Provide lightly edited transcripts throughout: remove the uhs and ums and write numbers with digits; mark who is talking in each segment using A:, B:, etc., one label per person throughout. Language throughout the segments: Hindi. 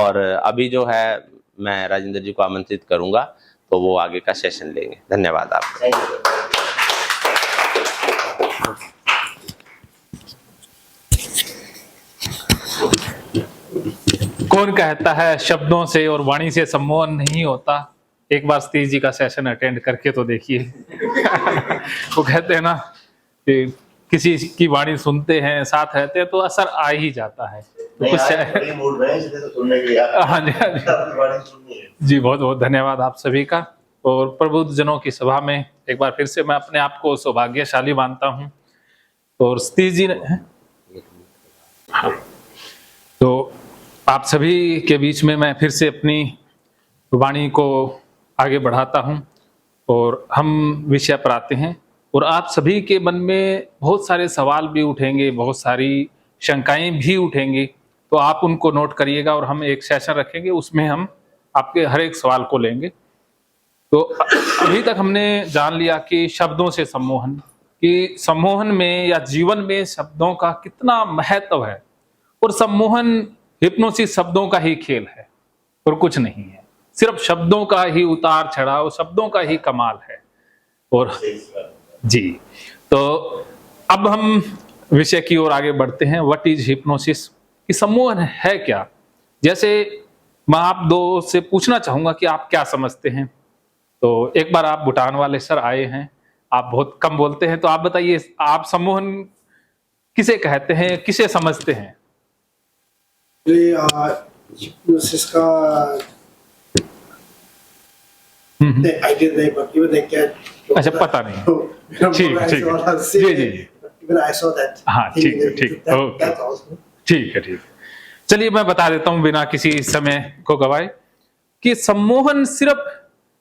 A: और अभी जो है मैं राजेंद्र जी को आमंत्रित करूंगा तो वो आगे का सेशन लेंगे। धन्यवाद आपका।
B: कौन कहता है शब्दों से और वाणी से सम्मोहन नहीं होता? एक बार सतीश जी का सेशन अटेंड करके तो देखिए। वो कहते हैं ना कि किसी की वाणी सुनते हैं, साथ रहते हैं तो असर आ ही जाता है। तो कुछ हाँ जी जी, बहुत बहुत धन्यवाद आप सभी का। और प्रबुद्ध जनों की सभा में एक बार फिर से मैं अपने आप को सौभाग्यशाली मानता हूँ। और सतीश जी ने तो आप सभी के बीच में मैं फिर से अपनी वाणी को आगे बढ़ाता हूं और हम विषय पर आते हैं। और आप सभी के मन में बहुत सारे सवाल भी उठेंगे, बहुत सारी शंकाएं भी उठेंगी, तो आप उनको नोट करिएगा और हम एक सेशन रखेंगे, उसमें हम आपके हर एक सवाल को लेंगे। तो अभी तक हमने जान लिया कि शब्दों से सम्मोहन, कि सम्मोहन में या जीवन में शब्दों का कितना महत्व है। और सम्मोहन हिप्नोसिस शब्दों का ही खेल है और कुछ नहीं है, सिर्फ शब्दों का ही उतार चढ़ाव, शब्दों का ही कमाल है। और जी, तो अब हम विषय की ओर आगे बढ़ते हैं। व्हाट इज हिप्नोसिस, कि सम्मोहन है क्या? जैसे मैं आप दो से पूछना चाहूंगा कि आप क्या समझते हैं। तो एक बार आप भूटान वाले सर आए हैं, आप बहुत कम बोलते हैं, तो आप बताइए आप सम्मोहन किसे कहते हैं, किसे समझते हैं?
C: हिप्नोसिस का आइडिया नहीं, बाकी वो देख के
B: अच्छा, पता नहीं। ठीक है, ठीक है, जी जी, हाँ ठीक है, ठीक, ओके, ठीक है, ठीक। चलिए मैं बता देता हूं बिना किसी समय को गवाए कि सम्मोहन सिर्फ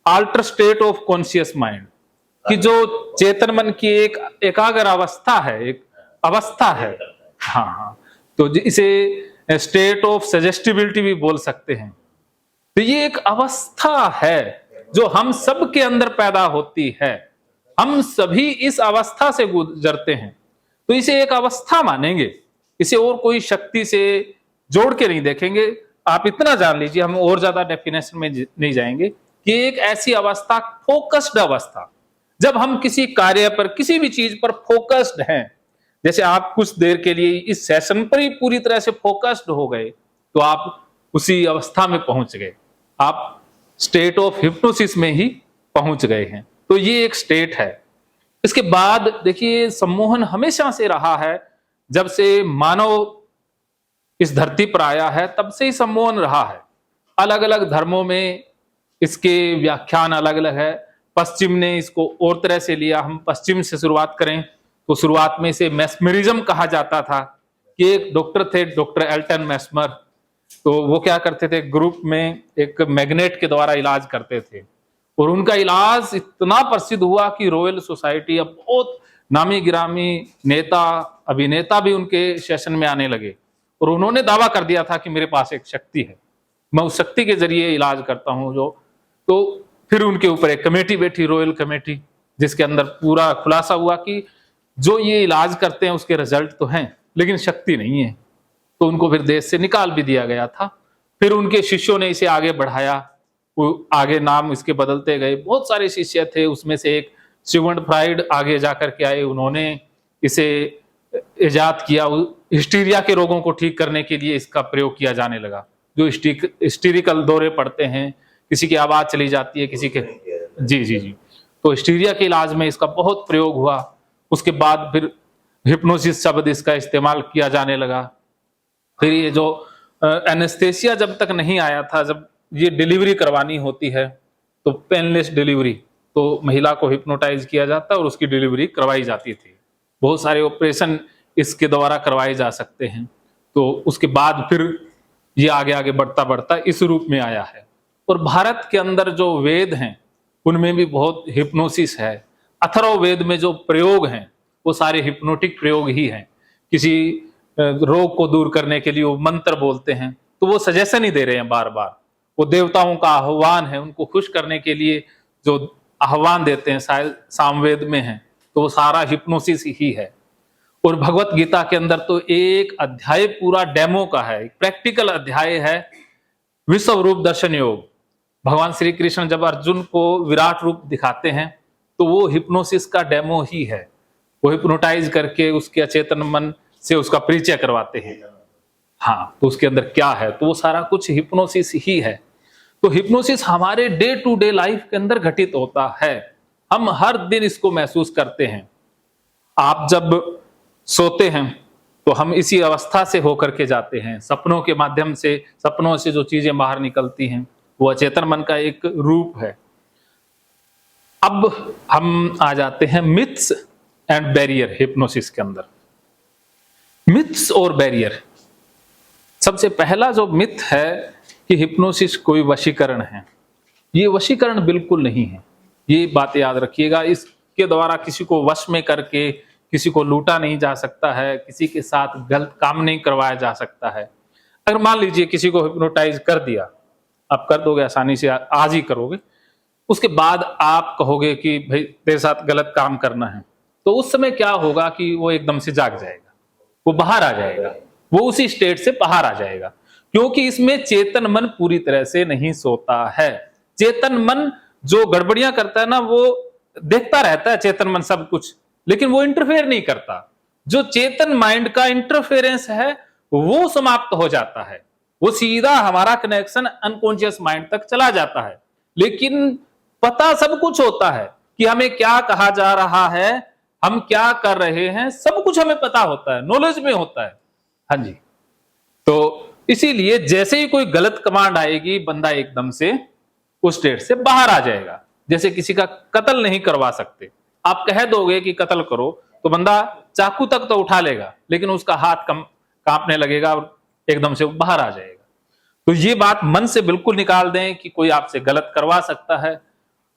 B: alter state of conscious mind, कि जो चेतन मन की एक एकाग्र अवस्था है, एक अवस्था है। हाँ हाँ, तो इसे स्टेट ऑफ सजेस्टिबिलिटी भी बोल सकते हैं। तो ये एक अवस्था है जो हम सब के अंदर पैदा होती है, हम सभी इस अवस्था से गुजरते हैं, तो इसे एक अवस्था मानेंगे, इसे और कोई शक्ति से जोड़ के नहीं देखेंगे। आप इतना जान लीजिए, हम और ज्यादा डेफिनेशन में नहीं जाएंगे, कि एक ऐसी अवस्था, फोकस्ड अवस्था, जब हम किसी कार्य पर, किसी भी चीज पर फोकस्ड हैं, जैसे आप कुछ देर के लिए इस सेशन पर ही पूरी तरह से फोकस्ड हो गए, तो आप उसी अवस्था में पहुंच गए, आप स्टेट ऑफ हिप्नोसिस में ही पहुंच गए हैं। तो ये एक स्टेट है। इसके बाद देखिए, सम्मोहन हमेशा से रहा है, जब से मानव इस धरती पर आया है तब से ही सम्मोहन रहा है। अलग अलग धर्मों में इसके व्याख्यान अलग अलग है। पश्चिम ने इसको और तरह से लिया। हम पश्चिम से शुरुआत करें तो शुरुआत में इसे मेस्मरिज्म कहा जाता था, कि एक डॉक्टर थे, डॉक्टर एल्टन मेस्मर, तो वो क्या करते थे, ग्रुप में एक मैग्नेट के द्वारा इलाज करते थे, और उनका इलाज इतना प्रसिद्ध हुआ कि रॉयल सोसाइटी, अब बहुत नामी गिरामी नेता, अभिनेता भी उनके सेशन में आने लगे, और उन्होंने दावा कर दिया था कि मेरे पास एक शक्ति है, मैं उस शक्ति के जरिए इलाज करता हूं। जो तो फिर उनके ऊपर एक कमेटी बैठी, रॉयल कमेटी, जिसके अंदर पूरा खुलासा हुआ कि जो ये इलाज करते हैं उसके रिजल्ट तो हैं, लेकिन शक्ति नहीं है। तो उनको फिर देश से निकाल भी दिया गया था। फिर उनके शिष्यों ने इसे आगे बढ़ाया, वो आगे नाम इसके बदलते गए। बहुत सारे शिष्य थे, उसमें से एक सिगमंड फ्राइड आगे जाकर के आए, उन्होंने इसे इजाद किया। हिस्टीरिया के रोगों को ठीक करने के लिए इसका प्रयोग किया जाने लगा। जो हिस्टीरिकल दौरे पड़ते हैं, किसी की आवाज चली जाती है, किसी के, जी जी जी, तो हिस्टीरिया के इलाज में इसका बहुत प्रयोग हुआ। उसके बाद फिर हिप्नोसिस शब्द इसका इस्तेमाल किया जाने लगा। फिर ये जो एनेस्थेसिया जब तक नहीं आया था, जब ये डिलीवरी करवानी होती है तो पेनलेस डिलीवरी, तो महिला को हिप्नोटाइज किया जाता है और उसकी डिलीवरी करवाई जाती थी। बहुत सारे ऑपरेशन इसके द्वारा करवाए जा सकते हैं। तो उसके बाद फिर ये आगे आगे बढ़ता बढ़ता इस रूप में आया है। और भारत के अंदर जो वेद हैं उनमें भी बहुत हिप्नोसिस है। अथर्व वेद में जो प्रयोग हैं वो सारे हिप्नोटिक प्रयोग ही हैं। किसी रोग को दूर करने के लिए वो मंत्र बोलते हैं, तो वो सजेशन ही दे रहे हैं बार बार। वो देवताओं का आह्वान है, उनको खुश करने के लिए जो आह्वान देते हैं, शायद सामवेद में है, तो वो सारा हिप्नोसिस ही है। और भगवत गीता के अंदर तो एक अध्याय पूरा डेमो का है, प्रैक्टिकल अध्याय है विश्व रूप दर्शन योग, भगवान श्री कृष्ण जब अर्जुन को विराट रूप दिखाते हैं तो वो हिप्नोसिस का डेमो ही है। वो हिप्नोटाइज करके उसके अचेतन मन से उसका परिचय करवाते हैं। हाँ, तो उसके अंदर क्या है, तो वो सारा कुछ हिप्नोसिस ही है। तो हिप्नोसिस हमारे डे टू डे लाइफ के अंदर घटित होता है, हम हर दिन इसको महसूस करते हैं। आप जब सोते हैं तो हम इसी अवस्था से होकर के जाते हैं, सपनों के माध्यम से, सपनों से जो चीजें बाहर निकलती हैं वो अचेतन मन का एक रूप है। अब हम आ जाते हैं मिथ्स एंड बैरियर हिप्नोसिस के अंदर। मिथ्स और बैरियर, सबसे पहला जो मिथ है कि हिप्नोसिस कोई वशीकरण है, ये वशीकरण बिल्कुल नहीं है। ये बात याद रखिएगा, इसके द्वारा किसी को वश में करके किसी को लूटा नहीं जा सकता है, किसी के साथ गलत काम नहीं करवाया जा सकता है। अगर मान लीजिए किसी को हिप्नोटाइज कर दिया, आप कर दोगे आसानी से, आज ही करोगे, उसके बाद आप कहोगे कि भाई तेरे साथ गलत काम करना है, तो उस समय क्या होगा कि वो एकदम से जाग जाएगा, वो बाहर आ जाएगा, वो उसी स्टेट से बाहर आ जाएगा, क्योंकि इसमें चेतन मन पूरी तरह से नहीं सोता है। चेतन मन जो गड़बड़ियां करता है ना, वो देखता रहता है चेतन मन सब कुछ, लेकिन वो इंटरफेयर नहीं करता। जो चेतन माइंड का इंटरफेरेंस है वो समाप्त हो जाता है, वो सीधा हमारा कनेक्शन अनकॉन्शियस माइंड तक चला जाता है। लेकिन पता सब कुछ होता है कि हमें क्या कहा जा रहा है, हम क्या कर रहे हैं, सब कुछ हमें पता होता है, नॉलेज में होता है। हाँ जी, तो इसीलिए जैसे ही कोई गलत कमांड आएगी, बंदा एकदम से उस स्टेट से बाहर आ जाएगा। जैसे किसी का कत्ल नहीं करवा सकते, आप कह दोगे कि कत्ल करो तो बंदा चाकू तक तो उठा लेगा, लेकिन उसका हाथ कांपने लगेगा और एकदम से बाहर आ जाएगा। तो ये बात मन से बिल्कुल निकाल दें कि कोई आपसे गलत करवा सकता है।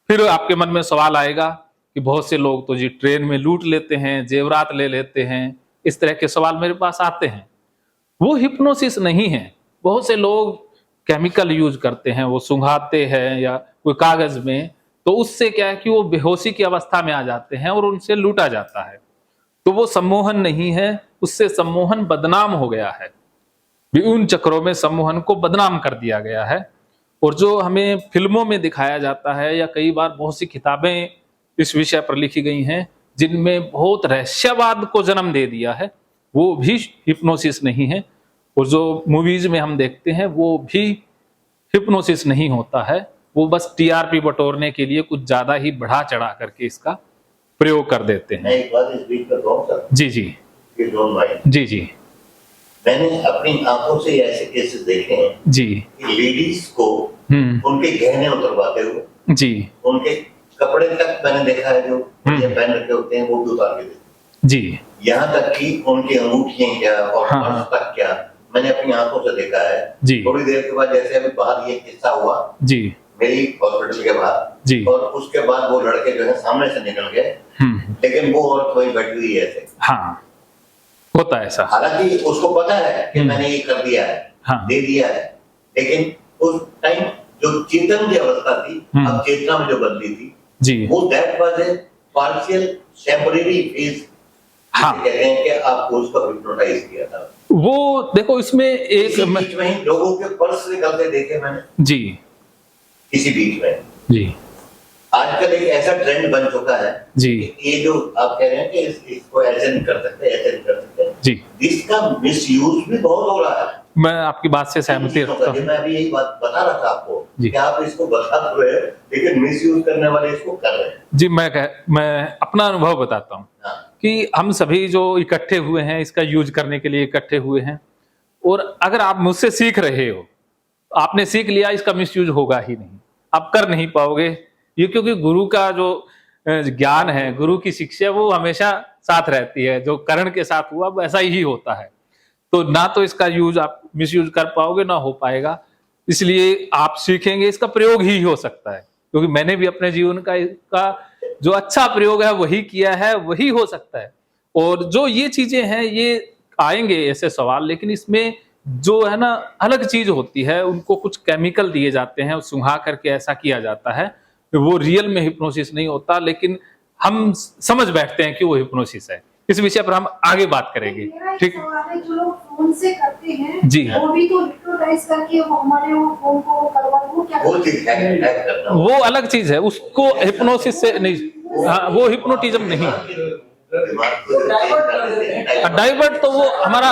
B: फिर आपके मन में सवाल आएगा कि बहुत से लोग तो जी ट्रेन में लूट लेते हैं, जेवरात ले लेते हैं, इस तरह के सवाल मेरे पास आते हैं। वो हिप्नोसिस नहीं है। बहुत से लोग केमिकल यूज करते हैं, वो सुंघाते हैं या कोई कागज में, तो उससे क्या है कि वो बेहोशी की अवस्था में आ जाते हैं और उनसे लूटा जाता है। तो वो सम्मोहन नहीं है, उससे सम्मोहन बदनाम हो गया है। उन चक्रों में सम्मोहन को बदनाम कर दिया गया है। और जो हमें फिल्मों में दिखाया जाता है या कई बार बहुत सी किताबें इस विषय पर लिखी गई हैं जिनमें बहुत रहस्यवाद को जन्म दे दिया है, वो भी हिप्नोसिस नहीं है। और जो मूवीज में हम देखते हैं वो भी हिप्नोसिस नहीं होता है, वो बस टीआरपी बटोरने के लिए कुछ ज्यादा ही बढ़ा चढ़ा करके इसका प्रयोग कर देते हैं।
D: मैं एक बात इस बीच में कहूं सर,
B: जी जी जी जी,
D: मैंने अपनी आंखों से ऐसे केसेस देखे हैं
B: जी
D: कि लेडीज को उनके गहने उतरवाते हुए, जी उनके कपड़े तक मैंने देखा है जो पहन रखे होते हैं वो भी उतार के देते जी, यहाँ तक कि उनकी अंगूठियां क्या और पर्स तक क्या मैंने अपनी आंखों से देखा है जी। थोड़ी देर के बाद जैसे अभी बाहर ये किस्सा हुआ जी मेरी हॉस्पिटल के बाहर जी, और उसके बाद वो लड़के जो है सामने से निकल गए, लेकिन वो औरत वही बैठी हुई है ऐसे। हाँ, होता है ऐसा। हालांकि उसको पता है कि मैंने ये कर दिया है, दे दिया है, लेकिन उस टाइम जो चेतन की अवस्था थी, अब चेतना में जो बदली थी जी, वो that was a partial temporary phase. हाँ, कहते हैं कि आपको उसको हिप्नोटाइज किया था। वो देखो इसमें एक बीच में ही लोगों के पर्स निकलते देखे मैंने जी, इसी बीच में जी। आजकल एक ऐसा ट्रेंड बन चुका है जी, ये जो आप कह रहे हैं कि इसको ऐसे नहीं कर सकते, ऐसे नहीं कर सकते जी, इसका मिसयूज भी बहुत हो रहा है। मैं आपकी बात से सहमति रखता हूँ। मैं अभी यही बात बता रहा था आपको कि आप इसको बता रहे हैं, लेकिन मिसयूज करने वाले इसको कर रहे हैं जी। मैं अपना अनुभव बताता हूँ कि हम सभी जो इकट्ठे हुए हैं इसका यूज करने के लिए इकट्ठे हुए हैं, और अगर आप मुझसे सीख रहे हो, आपने सीख लिया, इसका मिसयूज होगा ही नहीं, आप कर नहीं पाओगे ये, क्योंकि गुरु का जो ज्ञान है, गुरु की शिक्षा वो हमेशा साथ रहती है, जो कर्ण के साथ हुआ वैसा ही होता है। तो ना तो इसका यूज आप मिसयूज कर पाओगे, ना हो पाएगा। इसलिए आप सीखेंगे, इसका प्रयोग ही हो सकता है, क्योंकि मैंने भी अपने जीवन का इसका जो अच्छा प्रयोग है वही किया है, वही हो सकता है। और जो ये चीजें हैं ये आएंगे ऐसे सवाल, लेकिन इसमें जो है ना अलग चीज होती है, उनको कुछ केमिकल दिए जाते हैं, सुंघा करके ऐसा किया जाता है, वो रियल में हिप्नोसिस नहीं होता, लेकिन हम समझ बैठते हैं कि वो हिप्नोसिस है,
B: इस विषय पर हम आगे बात करेंगे। ठीक है,
E: जो लोग फोन से करते हैं
B: जी,
E: वो भी तो हिप्नोटाइज करके वो हमारे वो फोन को करवा, वो क्या
D: वो चीज हैक करना,
B: वो अलग चीज है, उसको हिप्नोसिस से नहीं, हाँ वो हिप्नोटिज्म नहीं,
D: दिमाग को
B: डाइवर्ट तो वो हमारा